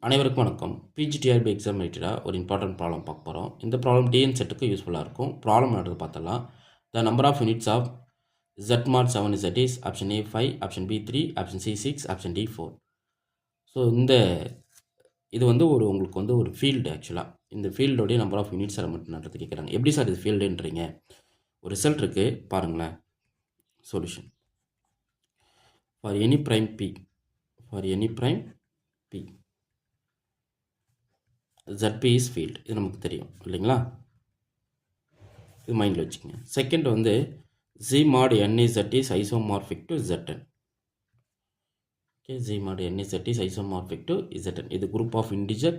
அனைவருக்கும் வணக்கம். PGTRB exam ரிலேட்டடாக ஒரு இம்பார்ட்டன்ட் ப்ராப்ளம் பார்க்க போகிறோம். இந்த ப்ராப்ளம் டிஎன் செட்டுக்கு யூஸ்ஃபுல்லாக இருக்கும். ப்ராப்ளம் நடந்து பார்த்தலாம். The number of units of Z mod 7 Z is option A 5, option B 3, option C 6, option D 4. So இது வந்து உங்களுக்கு ஒரு ஃபீல்டு ஆக்சுவலாக. இந்த ஃபீல்டோடைய நம்பர் ஆஃப் யூனிட்ஸ் எலமெண்ட் நடந்து கேட்குறாங்க. எப்படி சார் இது ஃபீல்டுன்றீங்க? ஒரு ரிசல்ட் இருக்குது பாருங்களேன். Solution for any prime P ZP is field. இது நமக்கு தெரியும் இல்லைங்களா? இது மைண்டில் வச்சுக்கோங்க. செகண்ட் வந்து Z mod NZ is isomorphic to Zn. Okay, Z mod NZ is isomorphic to Zn. இது குரூப் ஆஃப் இன்டிஜர்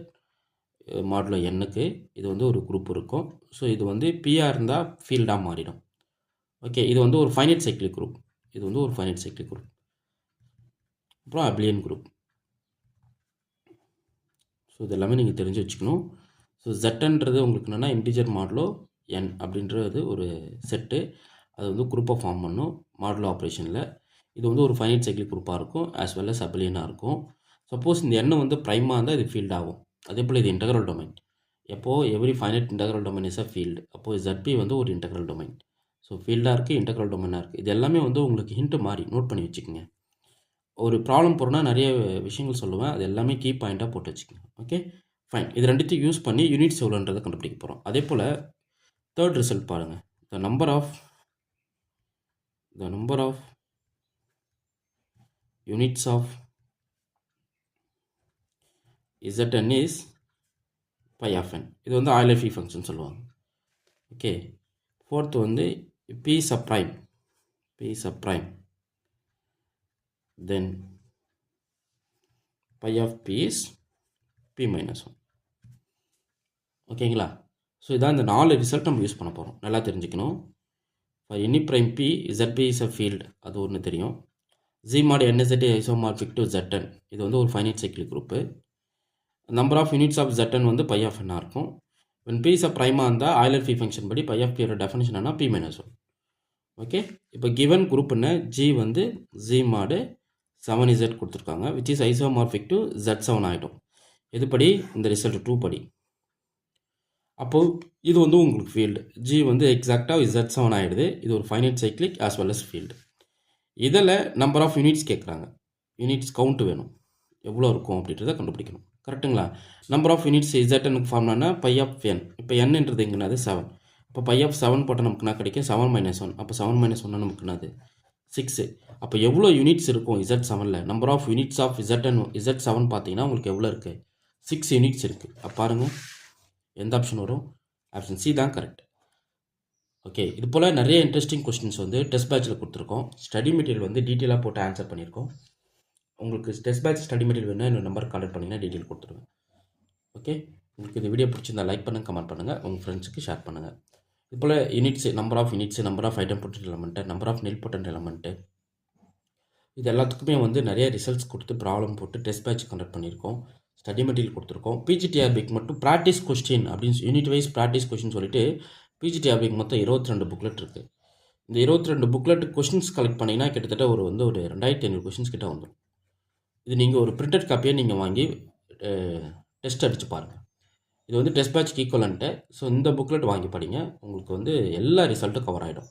மாடலோ எண்ணுக்கு இது வந்து ஒரு குரூப் இருக்கும். ஸோ இது வந்து பிஆர் இருந்தால் ஃபீல்டாக மாறிடும். ஓகே, இது வந்து ஒரு ஃபைனைட் சைக்கிளிக் குரூப். அப்புறம் அப்லியன் குரூப். ஸோ இது எல்லாமே நீங்கள் தெரிஞ்சு வச்சுக்கணும். ஸோ ஜெட்டன்றது உங்களுக்கு என்னென்னா இன்டிஜர் மாடலோ என் அப்படின்றது ஒரு செட்டு. அது வந்து குரூப்பாக ஃபார்ம் பண்ணும் மாடலோ ஆப்ரேஷனில். இது வந்து ஒரு ஃபைனைட் சைக்கிளிக் குரூப்பாக இருக்கும், ஆஸ் வெல் அஸ் அபிலியனாக இருக்கும். சப்போஸ் இந்த எண்ணை வந்து ப்ரைமாக இருந்தால் இது ஃபீல்ட் ஆகும். அதே போல் இது இன்டெக்ரல் டொமைன். எப்போது every finite integral domain is a field. அப்போது ZP வந்து ஒரு இன்டெக்ரல் டொமைன். ஸோ ஃபீல்டாக இருக்குது, இன்டெக்ரல் டொமைனாக இருக்குது. இது எல்லாமே வந்து உங்களுக்கு ஹிண்ட்டு மாதிரி நோட் பண்ணி வச்சுக்கோங்க. ஒரு ப்ராப்ளம் போகிறோன்னா நிறைய விஷயங்கள் சொல்லுவேன், அது எல்லாமே கீ பாயிண்ட்டாக போட்டு வச்சுக்கோங்க. Okay fine. இது ரெண்டுத்தையும் யூஸ் பண்ணி யூனிட்ஸ் எவ்வளோன்றதை கண்டுபிடிக்க போகிறோம். அதே போல் தேர்ட் ரிசல்ட் பாருங்கள். The number of units of Zn is pi of n. இது வந்து ஆய்லர் ஃபீ ஃபங்க்ஷன் சொல்லுவாங்க. ஓகே, ஃபோர்த் வந்து P sub prime then pi of P is P minus 1. ஓகேங்களா? ஸோ இதான் இந்த 4 ரிசல்ட் நம்ம யூஸ் பண்ண போகிறோம். நல்லா தெரிஞ்சுக்கணும். For any prime P ZP is a field, அது ஒன்று தெரியும். Z mod NZ isomorphic to Zn, இது வந்து ஒரு finite cyclic group. Number of units of Zn வந்து pi of n இருக்கும். when P is a prime இருந்தால் ஆய்லர் ஃபீ ஃபங்க்ஷன் படி pi of P யோட டெஃபினிஷன் என்ன? P minus 1. ஓகே, இப்போ கிவன் குரூப் என்ன? G வந்து Z mod 7Z கொடுத்துருக்காங்க, which is isomorphic to Z7 ஆகிடும். இதுபடி இந்த ரிசல்ட் 2 படி. அப்போது இது வந்து உங்களுக்கு ஃபீல்டு. G வந்து எக்ஸாக்டாக Z7 ஆகிடுது. இது ஒரு finite cyclic as well as field. இதில் நம்பர் ஆஃப் யூனிட்ஸ் கேட்குறாங்க. யூனிட்ஸ் கவுண்ட் வேணும், எவ்வளோ இருக்கும் அப்படின்றத கண்டுபிடிக்கணும். கரெக்டுங்களா? நம்பர் ஆஃப் யூனிட்ஸ் Zn ஃபார்ம்னா பை ஆஃப் n. இப்போ என்னன்றது எங்கேனாது 7. இப்போ பை ஆஃப் 7 போட்டால் நமக்கு என்ன கிடைக்கும்? 7 minus 1. அப்போ 7 minus 1 நமக்கு என்னது? 6. அப்போ எவ்வளோ யூனிட்ஸ் இருக்கும் Z7ல்? Number of units of Z7 பார்த்தீங்கன்னா உங்களுக்கு எவ்வளோ இருக்குது? 6 யூனிட்ஸ் இருக்குது. அப்போ பாருங்கள், எந்த ஆப்ஷன் வரும்? ஆப்ஷன் சி தான் கரெக்ட். ஓகே, இது போல் நிறைய இன்ட்ரெஸ்டிங் கொஸ்டின்ஸ் வந்து டெஸ்ட் பேட்சில் கொடுத்துருக்கோம். ஸ்டடி மெட்டீரியல் வந்து டீட்டெயிலாக போட்டு ஆன்சர் பண்ணியிருக்கோம். உங்களுக்கு டெஸ்ட் பேட்ச் ஸ்டடி மெட்டீரியல் வேணுன்னா என்னோட நம்பர் கான்டக்ட் பண்ணிங்கன்னா டீட்டெயில் கொடுத்துருவேன். ஓகே, உங்களுக்கு இந்த வீடியோ பிடிச்சிருந்தா லைக் பண்ணுங்கள், கமெண்ட் பண்ணுங்கள், உங்கள் ஃப்ரெண்ட்ஸுக்கு ஷேர் பண்ணுங்கள். இது போல் units, number of units, number of idempotent element, number of nilpotent element, இது எல்லாத்துக்குமே வந்து நிறைய ரிசல்ட்ஸ் கொடுத்து ப்ராப்ளம் போட்டு டெஸ்ட் பேட்ச் கண்டக்ட் பண்ணியிருக்கோம். ஸ்டடி மெட்டீரியல் கொடுத்துருக்கோம். பிஜிடிஆர்பிக்கு மட்டும் ப்ராக்டிஸ் கொஸ்டின் அப்படின்னு யூனிட் வைஸ் ப்ராக்டிஸ் கொஸ்டின் சொல்லிட்டு பிஜிடிஆர்பிக்கு மொத்தம் 22 புக்லெட் இருக்குது. இந்த 22 புக்லெட் கொஸ்டின்ஸ் கலெக்ட் பண்ணிங்கன்னா கிட்டத்தட்ட ஒரு 2500 கொஸ்டின்ஸ் கிட்ட வந்துடும். இது நீங்கள் ஒரு பிரிண்டட் காப்பியை நீங்கள் வாங்கி டெஸ்ட் அடித்து பாருங்கள். இது வந்து டெஸ்ட் பேட்ச்க்கு ஈக்குவலன்ட்டு. ஸோ இந்த புக்லெட் வாங்கி படிங்க, உங்களுக்கு வந்து எல்லா ரிசல்ட்டும் கவர் ஆகிடும்.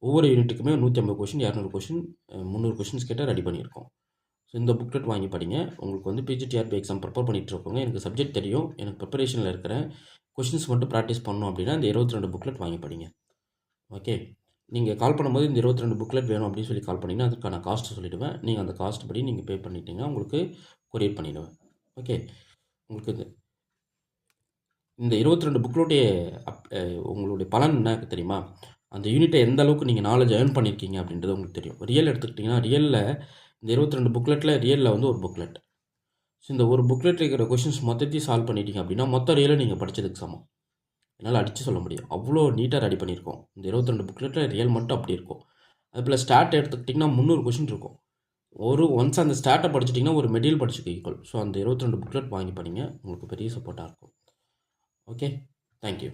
ஒவ்வொரு யூனிட்டுக்குமே 150 கொஷின், 200 கொஷின், 300 கொஷின்ஸ் கிட்ட ரெடி பண்ணியிருக்கோம். ஸோ இந்த புக்லெட் வாங்கி படிங்க. உங்களுக்கு வந்து பிஜிடிஆர்பி எக்ஸாம் ப்ரிப்பேர் பண்ணிகிட்டு இருக்கோங்க. எனக்கு சப்ஜெக்ட் தெரியும், எனக்கு ப்ரிப்பரேஷனில் இருக்கிறேன், கொஷின்ஸ் மட்டும் ப்ராக்டிஸ் பண்ணணும் அப்படின்னா இந்த 22 புக்லெட் வாங்கி படிங்க. ஓகே, நீங்கள் கால் பண்ணும்போது இந்த 22 புக்லெட் வேணும் அப்படின்னு சொல்லி கால் பண்ணிங்கன்னா அதுக்கான காஸ்ட்டு சொல்லிவிடுவேன். நீங்கள் அந்த காஸ்ட் படி நீங்கள் பே பண்ணிட்டீங்கன்னா உங்களுக்கு கொரியர் பண்ணிவிடுவேன். ஓகே, உங்களுக்கு இந்த 22 புக்லெட்டே உங்களுடைய பலன் என்ன தெரியுமா? அந்த யூனிட்டை எந்த அளவுக்கு நீங்கள் நாலேஜ் ஏர்ன் பண்ணியிருக்கீங்க அப்படின்றது உங்களுக்கு தெரியும். ரியல் எடுத்துக்கிட்டிங்கன்னா ரியலில் இந்த 22 புக்லெட்டில் ரியலில் வந்து ஒரு புக்லெட். ஸோ இந்த ஒரு புக்லெட்டில் இருக்கிற கொஷின்ஸ் மொத்தத்தையும் சால்வ் பண்ணிட்டீங்க அப்படின்னா மொத்த ரியலை நீங்கள் படித்ததுக்கு சமம். என்னால் அடித்து சொல்ல முடியும், அவ்வளோ நீட்டாக ரெடி பண்ணியிருக்கோம். இந்த 22 புக்லெட்டில் ரியல் மட்டும் அப்படி இருக்கும். அது போல் ஸ்டார்ட் எடுத்துக்கிட்டிங்கன்னா 300 கொஷின் இருக்கும். ஒன்ஸ் அந்த ஸ்டார்ட்டை படிச்சிட்டிங்கன்னா ஒரு மெட்டீரியல் படிச்சுக்க ஈக்குவல். ஸோ அந்த 22 புக்லெட் வாங்கி படிங்க, உங்களுக்கு பெரிய சப்போர்ட்டாக இருக்கும். Okay, thank you.